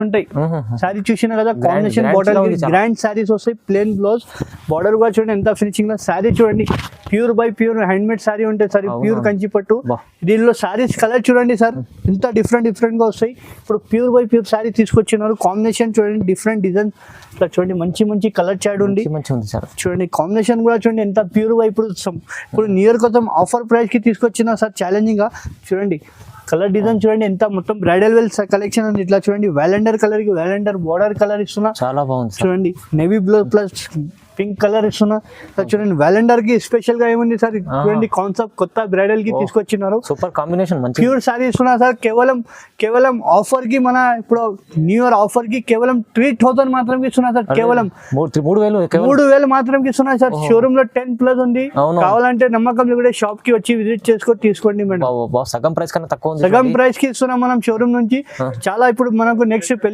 ఉంటాయి. సారీ చూసినా కదా, కాంబినేషన్ బార్డర్ గ్రాండ్ సారీస్ వస్తాయి, ప్లేన్ బ్లౌజ్, బార్డర్ కూడా చూడండి ఎంత ఫినిషింగ్ లో. సారీ చూడండి pure by pure hand made sorry ఉంటుంది సార్, ప్యూర్ కంచి పట్టు. దీనిలో సారీస్ కలర్ చూడండి సార్ ఎంత డిఫరెంట్ గా వస్తాయి. ఇప్పుడు ప్యూర్ బై ప్యూర్ సారీ తీసుకొచ్చినారు. కాంబినేషన్ చూడండి డిఫరెంట్ డిజైన్ చూడండి, మంచి కలర్ చాడ్ ఉంది చూడండి. కాంబినేషన్ కూడా చూడండి ఎంత ప్యూర్ గా. ఇప్పుడు న్యూ ఇయర్ కోసం ఆఫర్ ప్రైస్ కి తీసుకొచ్చిన సార్ ఛాలెంజింగ్ గా చూడండి. కలర్ డిజైన్ చూడండి ఎంత మొత్తం బ్రైడల్ వెల్ కలెక్షన్ ఉంది. ఇట్లా చూడండి వ్యాలెండర్ కలర్ కి వ్యాలెండర్ బోర్డర్ కలర్ ఇస్తున్నా, చాలా బాగుంది చూడండి. Navy blue plus pink colour ఇస్తున్నా చూడండి. వ్యాలెండర్ కి స్పెషల్ గా ఏముంది సార్ చూడండి, కాన్సెప్ట్ కొత్త బ్రైడల్ కి తీసుకొచ్చినారు. సూపర్ కాంబినేషన్, ప్యూర్ సారీ ఇస్తున్నా సార్. కేవలం ఆఫర్ కి మన ఇప్పుడు న్యూ ఇయర్ ఆఫర్ కి కేవలం 3000 మాత్రం ఇస్తున్నా సార్. కేవలం 3000 మాత్రం ఇస్తున్నా సార్. షోరూమ్ లో 10+ ఉంది. కావాలంటే నమ్మకం కూడా షాప్ కి వచ్చి విజిట్ చేసుకొని తీసుకోండి మేడం. సగం ప్రైస్ కన్నా తక్కువ, సగం ప్రైస్ కి ఇస్తున్నాం మనం షోరూమ్ నుంచి. చాలా ఇప్పుడు మనకు నెక్స్ట్